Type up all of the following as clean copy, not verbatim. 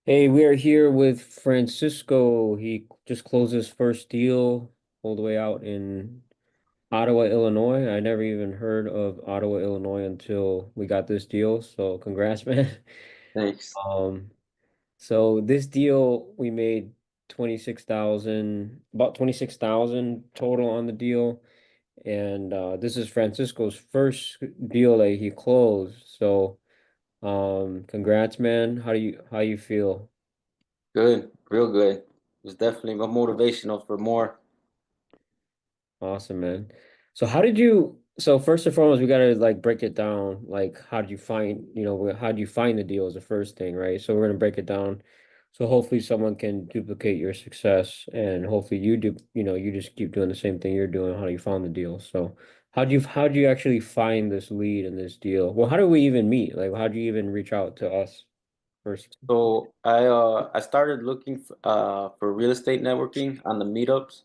Hey, we are here with Francisco. He just closed his first deal all the way out in Ottawa, Illinois. I never even heard of Ottawa, Illinois until we got this deal. So congrats, man. Thanks. Um, so this deal we made 26,000, about 26,000 total on the deal. And this is Francisco's first deal that he closed. So congrats, man. How you feel? Good, real good. It was definitely a motivational for more. Awesome, man. So first and foremost, we gotta like break it down. Like, how did you find, how do you find the deal is the first thing, right? So we're gonna break it down. So hopefully someone can duplicate your success and hopefully you do, you just keep doing the same thing you're doing, how you found the deal. So how do you actually find this lead in this deal? Well, how do we even meet? Like, how do you even reach out to us first? So I started looking for real estate networking on the meetups,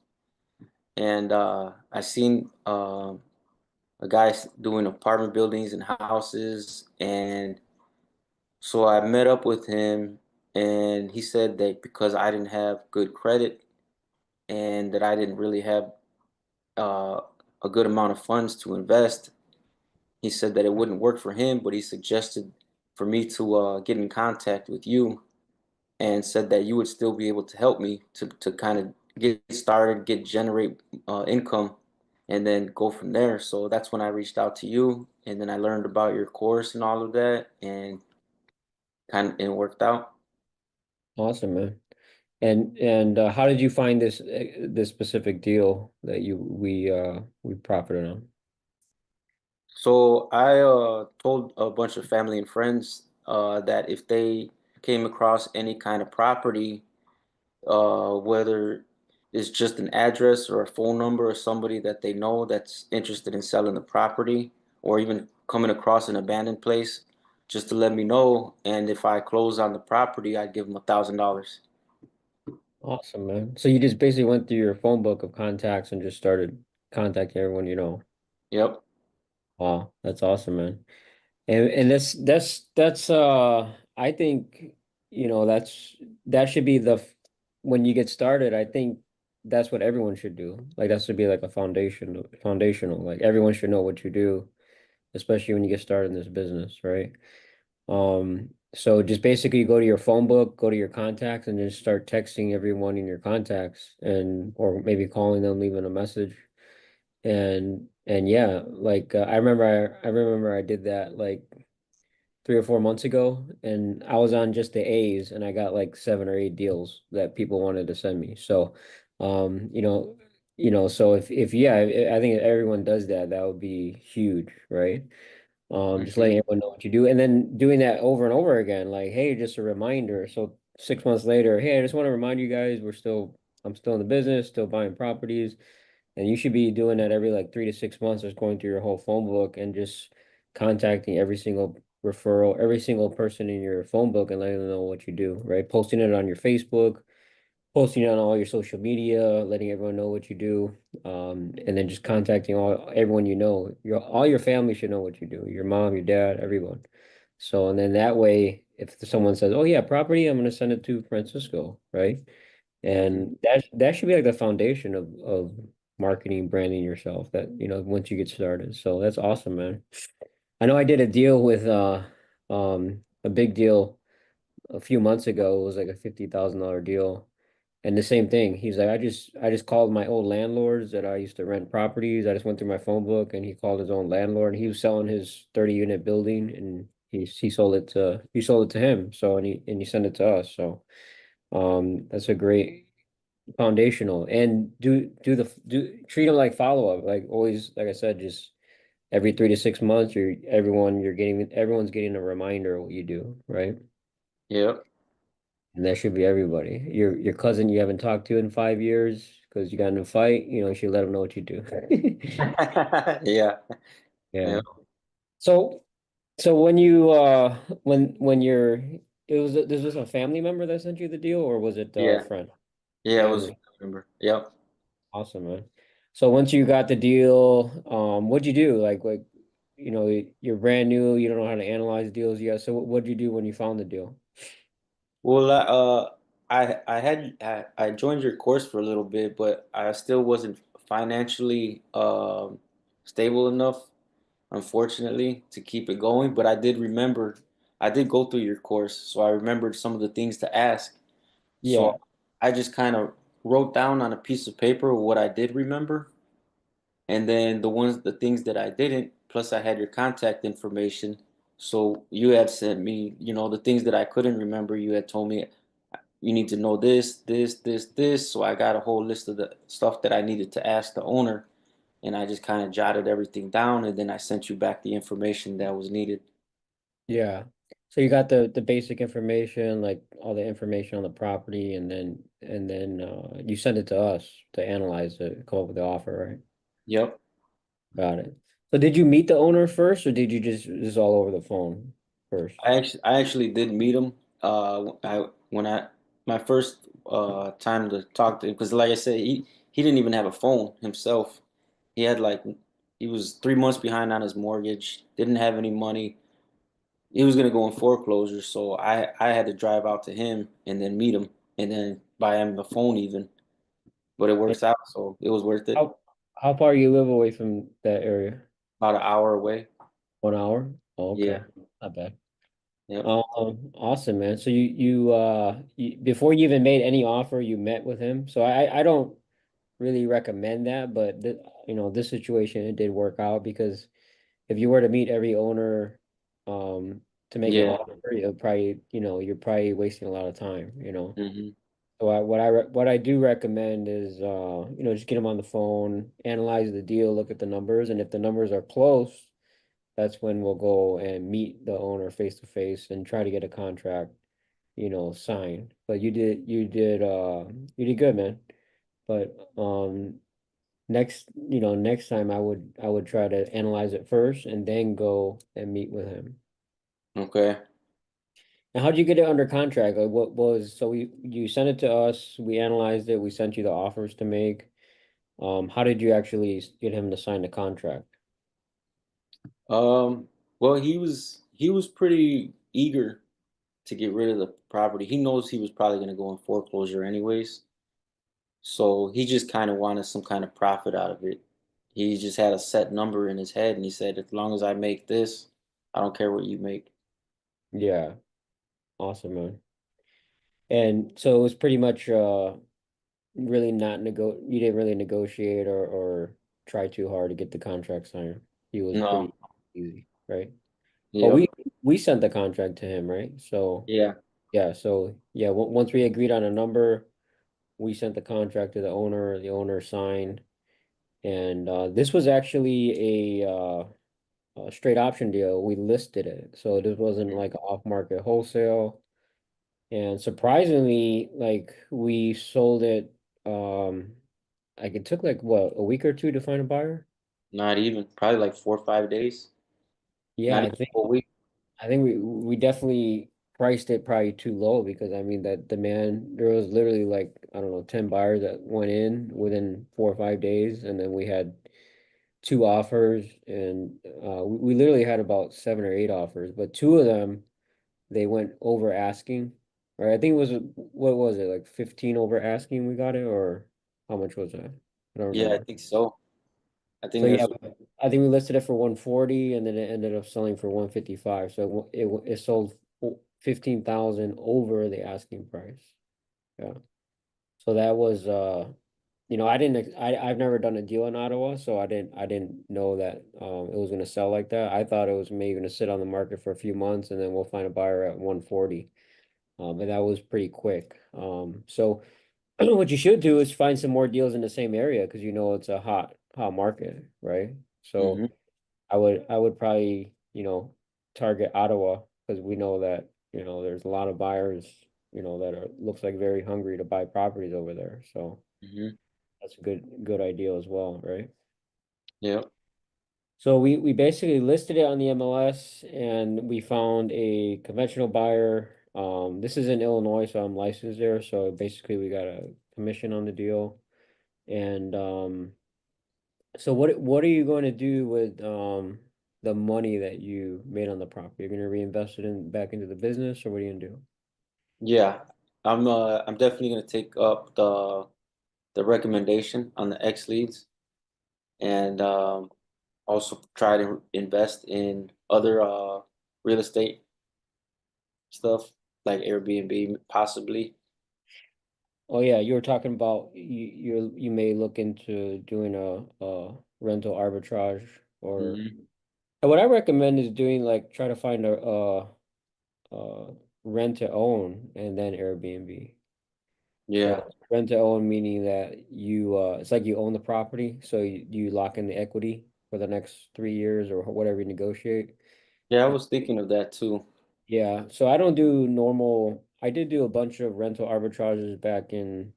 and I seen a guy doing apartment buildings and houses, and so I met up with him, and he said that because I didn't have good credit and that I didn't really have uh, a good amount of funds to invest. He said that it wouldn't work for him, but he suggested for me to get in contact with you and said that you would still be able to help me to kind of get started, generate income, and then go from there. So that's when I reached out to you, and then I learned about your course and all of that, and kind of it worked out. Awesome, man. And how did you find this specific deal that we profited on? So I told a bunch of family and friends that if they came across any kind of property, whether it's just an address or a phone number or somebody that they know that's interested in selling the property or even coming across an abandoned place, just to let me know. And if I close on the property, I'd give them $1,000. Awesome, man. So you just basically went through your phone book of contacts and just started contacting everyone you know. Yep. Wow, that's awesome, man. And that's I think, that should be when you get started, I think that's what everyone should do. Like that should be like a foundational. Like everyone should know what you do, especially when you get started in this business, right? So just basically go to your phone book, go to your contacts, and just start texting everyone in your contacts, and or maybe calling them, leaving a message. And yeah, like I remember I did that like 3 or 4 months ago, and I was on just the A's, and I got like 7 or 8 deals that people wanted to send me. So, um, you know, so if yeah, I think if everyone does that, that would be huge, right? Just Hmm. letting everyone know what you do, and then doing that over and over again. Like, hey, just a reminder. So 6 months later, hey, I just want to remind you guys, I'm still in the business, still buying properties, and you should be doing that every like 3 to 6 months, just going through your whole phone book and just contacting every single referral, every single person in your phone book, and letting them know what you do, right? Posting it on your Facebook, posting it on all your social media, letting everyone know what you do, and then just contacting everyone you know. All your family should know what you do. Your mom, your dad, everyone. So, and then that way, if someone says, "Oh yeah, property," I'm going to send it to Francisco, right? And that should be like the foundation of marketing, branding yourself. That once you get started. So that's awesome, man. I know I did a deal with a big deal a few months ago. It was like a $50,000 deal. And the same thing. He's like, I just called my old landlords that I used to rent properties. I just went through my phone book and he called his own landlord. He was selling his 30-unit building and he sold it to him. So and he sent it to us. So that's a great foundational. And treat them like follow-up. Like always, like I said, just every 3 to 6 months, everyone's getting a reminder of what you do, right? Yep. And that should be everybody. Your cousin you haven't talked to in 5 years because you got in a fight, you should let them know what you do. Yeah. Yeah. Yep. So so when you're this was a family member that sent you the deal, or was it a Yeah. friend? Yeah. It was. Family. Remember. Yep. Awesome, man. So once you got the deal, what'd you do? Like, you're brand new, you don't know how to analyze deals yet. So what'd you do when you found the deal? Well, I joined your course for a little bit, but I still wasn't financially stable enough, unfortunately, to keep it going. But I did remember, I did go through your course, so I remembered some of the things to ask. Yeah, So I just kind of wrote down on a piece of paper what I did remember, and then the things that I didn't. Plus, I had your contact information. So you had sent me, the things that I couldn't remember. You had told me you need to know this, this, this, this. So I got a whole list of the stuff that I needed to ask the owner, and I just kind of jotted everything down, and then I sent you back the information that was needed. yeah. So you got the basic information, like all the information on the property, and then you send it to us to analyze it, come up with the offer, right? Yep. Got it. So did you meet the owner first, or did you just all over the phone first? I actually did meet him. When I my first time to talk to him, because like I said, he didn't even have a phone himself. He had like he was 3 months behind on his mortgage. Didn't have any money. He was gonna go in foreclosure, so I had to drive out to him and then meet him and then buy him a phone even. But it And works out, so it was worth it. how far you live away from that area? About an hour away. 1 hour? Oh, Yeah. okay. Not bad. Yep. Awesome, man. So before you even made any offer, you met with him. So I don't really recommend that, but this situation it did work out because if you were to meet every owner to make an Yeah. offer, you're probably wasting a lot of time. Hmm. So what I do recommend is just get them on the phone, analyze the deal, look at the numbers, and if the numbers are close, that's when we'll go and meet the owner face to face and try to get a contract, signed. But you did good, man. But next time I would try to analyze it first and then go and meet with him. Okay. And how'd you get it under contract? Like what was so you sent it to us, we analyzed it, we sent you the offers to make. How did you actually get him to sign the contract? Well, he was pretty eager to get rid of the property. He knows he was probably going to go in foreclosure anyways. So he just kind of wanted some kind of profit out of it. He just had a set number in his head and he said, as long as I make this, I don't care what you make. Yeah, awesome, man. And so it was pretty much really not you didn't really negotiate or try too hard to get the contract signed. He was No. pretty easy, right? But we Yep. we sent the contract to him, right? So Yeah. yeah, once we agreed on a number, we sent the contract to the owner signed, and this was actually a straight option deal. We listed it, so this wasn't like an off-market wholesale. And surprisingly, like we sold it, like it took like what, a week or two to find a buyer? Not even. Probably like 4 or 5 days. Yeah, Not I even think a whole week. I think we definitely priced it probably too low because I mean that demand there was literally like I don't know 10 buyers that went in within 4 or 5 days, and then we had two offers, and we literally had about 7 or 8 offers, but two of them they went over asking. Right, I think it was what was it, like 15 over asking we got it, or how much was that? I don't Yeah, I remember. think so. I So think yeah, that's what. I think we listed it for 140, and then it ended up selling for 155. So it sold 15,000 over the asking price. Yeah. So that was I've never done a deal in Ottawa, so I didn't know that it was gonna sell like that. I thought it was maybe gonna sit on the market for a few months and then we'll find a buyer at 140. And that was pretty quick. So what you should do is find some more deals in the same area because it's a hot market, right? So Hmm. I would probably, target Ottawa because we know that, there's a lot of buyers, that are looks like very hungry to buy properties over there. So Hmm. that's a good idea as well, right? Yep. So we basically listed it on the MLS and we found a conventional buyer. This is in Illinois, so I'm licensed there. So basically we got a commission on the deal. And so what are you going to do with the money that you made on the property? You're going to reinvest it back into the business, or what are you going to do? Yeah, I'm definitely gonna take up the recommendation on the X leads and also try to invest in other real estate stuff like Airbnb possibly. Oh yeah, you were talking about you may look into doing a rental arbitrage or Hmm. and what I recommend is doing like try to find a rent to own and then Airbnb. So Yeah. rent to own meaning that you it's like you own the property, so you lock in the equity for the next 3 years or whatever you negotiate. Yeah, I And was thinking of that too. yeah, so I don't do normal. I did do a bunch of rental arbitrages back in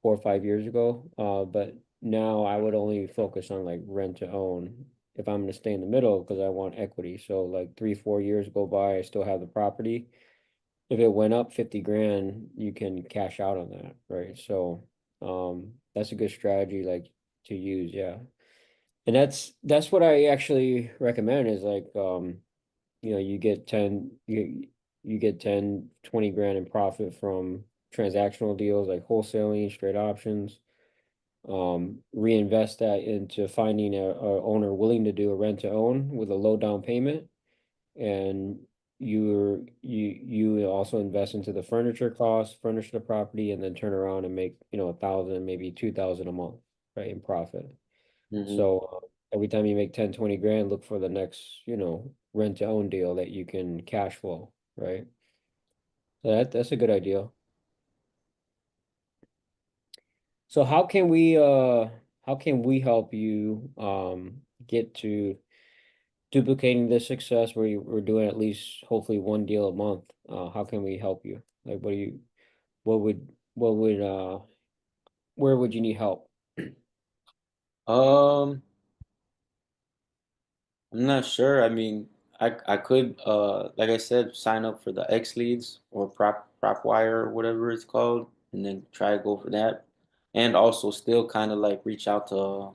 4 or 5 years ago. But now I would only focus on like rent to own if I'm gonna stay in the middle because I want equity. So like 3, 4 years go by, I still have the property. If it went up 50 grand, you can cash out on that, right? So that's a good strategy like to use, yeah. And that's what I actually recommend is like you get 10 you get 10, 20 grand in profit from transactional deals like wholesaling, straight options. Reinvest that into finding a owner willing to do a rent to own with a low down payment, and you also invest into the furniture costs, furnish the property, and then turn around and make 1,000, maybe 2,000 a month, right, in profit. Hmm. So every time you make 10, 20 grand, look for the next rent to own deal that you can cash flow, right? So that's a good idea. So how can we help you get to duplicating this success where we're doing at least hopefully one deal a month? How can we help you? Like what would where would you need help? Um, I'm not sure. I mean, I could like I said, sign up for the X leads or prop wire or whatever it's called, and then try to go for that. And also still kind of like reach out to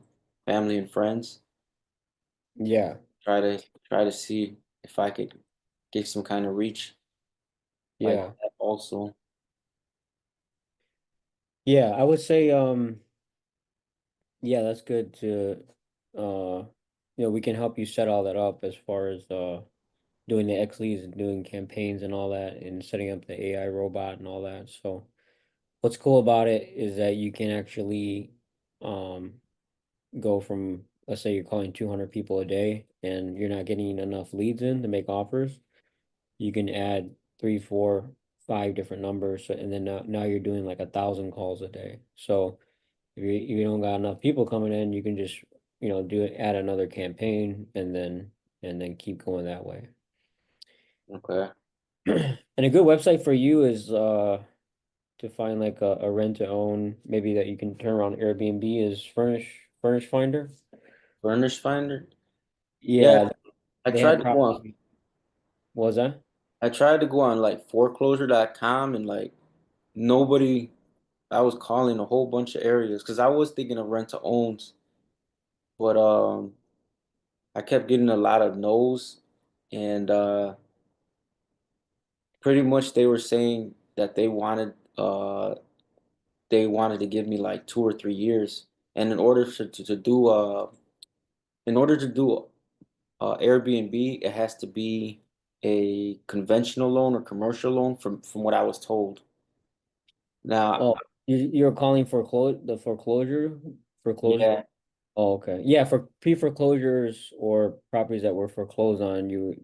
family and friends. Yeah. Try to see if I could get some kind of reach like Yeah. that also. Yeah, I would say yeah, that's good to we can help you set all that up as far as doing the X leads and doing campaigns and all that and setting up the AI robot and all that. So what's cool about it is that you can actually um go from, let's say you're calling 200 people a day and you're not getting enough leads in to make offers, you can add three, four, five different numbers, and then now you're doing like 1,000 calls a day. So if you don't got enough people coming in, you can just do it, add another campaign, and then keep going that way. Okay. And a good website for you is to find like a rent to own, maybe that you can turn around Airbnb is Furnish Finder. Furnish finder. Yeah, Yeah, I they tried have to go on. properties. What was that? I tried to go on like foreclosure.com and like nobody. I was calling a whole bunch of areas because I was thinking of rent to owns, but I kept getting a lot of no's, and pretty much they were saying that they wanted to give me like 2 or 3 years, and in order to do Airbnb, it has to be a conventional loan or commercial loan from what I was told. Now, Oh, you're calling foreclosure? yeah, Oh, okay. Yeah, for pre-foreclosures or properties that were foreclosed on, the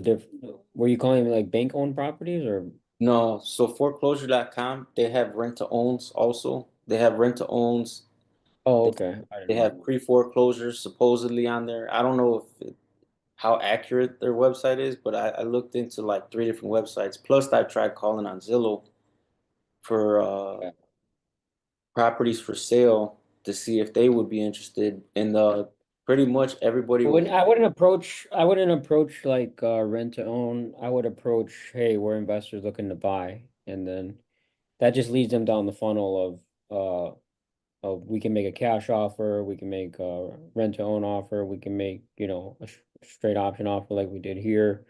diff were you calling like bank-owned properties or? no. So foreclosure.com, they have rent to owns also. They have rent to owns. Oh, They, okay. I didn't they know. have pre-foreclosures supposedly on there. I don't know how accurate their website is, but I looked into like 3 different websites. Plus, I tried calling on Zillow for Yeah. properties for sale to see if they would be interested. And pretty much everybody was, When I wouldn't approach like rent to own. I would approach, hey, we're investors looking to buy, and then that just leads them down the funnel of we can make a cash offer, we can make a rent to own offer, we can make, a straight option offer like we did here.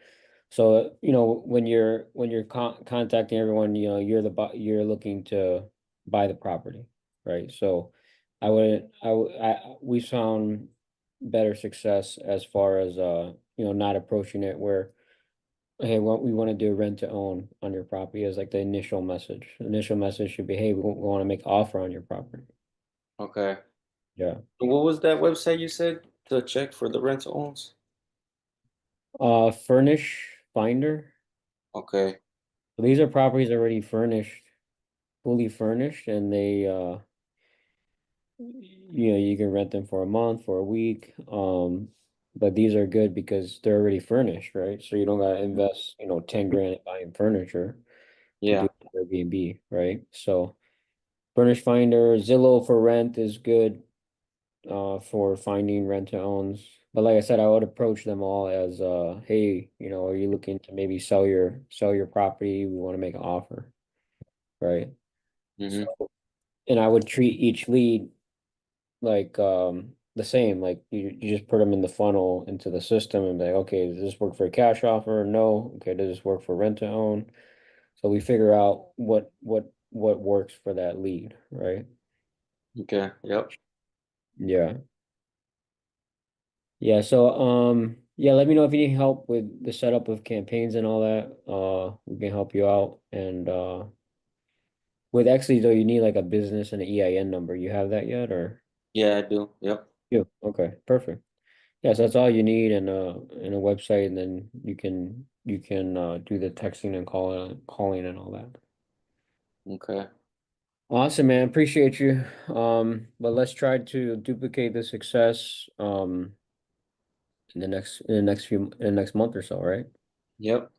So, when you're contacting everyone, you're looking to buy the property, right? So I wouldn't we found better success as far as not approaching it where, hey, what we want to do rent to own on your property is like the initial message. The initial message should be, hey, we want to make offer on your property. Okay. Yeah. And what was that website you said to check for the rental owns? Furnish finder. Okay. So these are properties already furnished, fully furnished, and you can rent them for a month, for a week. But these are good because they're already furnished, right? So you don't gotta invest, 10 grand in buying furniture to Yeah. do Airbnb, right? So Furnish Finder, Zillow for rent is good, for finding rent to owns. But like I said, I would approach them all as, hey, are you looking to maybe sell your property? We want to make an offer, right? Mm-hmm. So, and I would treat each lead like the same. Like you just put them in the funnel into the system and be like, okay, does this work for a cash offer? No. Okay, does this work for rent to own? So we figure out what works for that lead, right? Okay. Yep. Yeah. Yeah, so yeah, let me know if you need help with the setup of campaigns and all that. We can help you out. And with Exley though, you need like a business and an EIN number. You have that yet or? Yeah, I do. Yep. Yeah, okay, perfect. Yeah, so that's all you need and a website and then you can do the texting and calling and all that. Okay. Awesome, man. Appreciate you. But let's try to duplicate the success in the next month or so, right? Yep.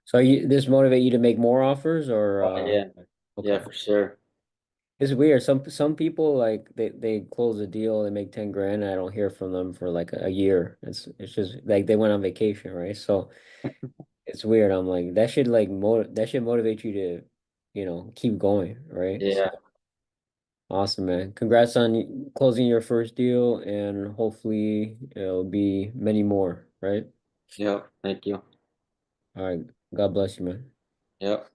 So this motivate you to make more offers or Oh yeah. Yeah, okay. for sure. It's weird. Some people like they close a deal, they make 10 grand, and I don't hear from them for like a year. It's just like they went on vacation, right? So it's weird. I'm like that should motivate you to, keep going, right? So Yeah. awesome, man. Congrats on closing your first deal and hopefully it'll be many more, right? Yep. Thank you. All right. God bless you, man. Yep.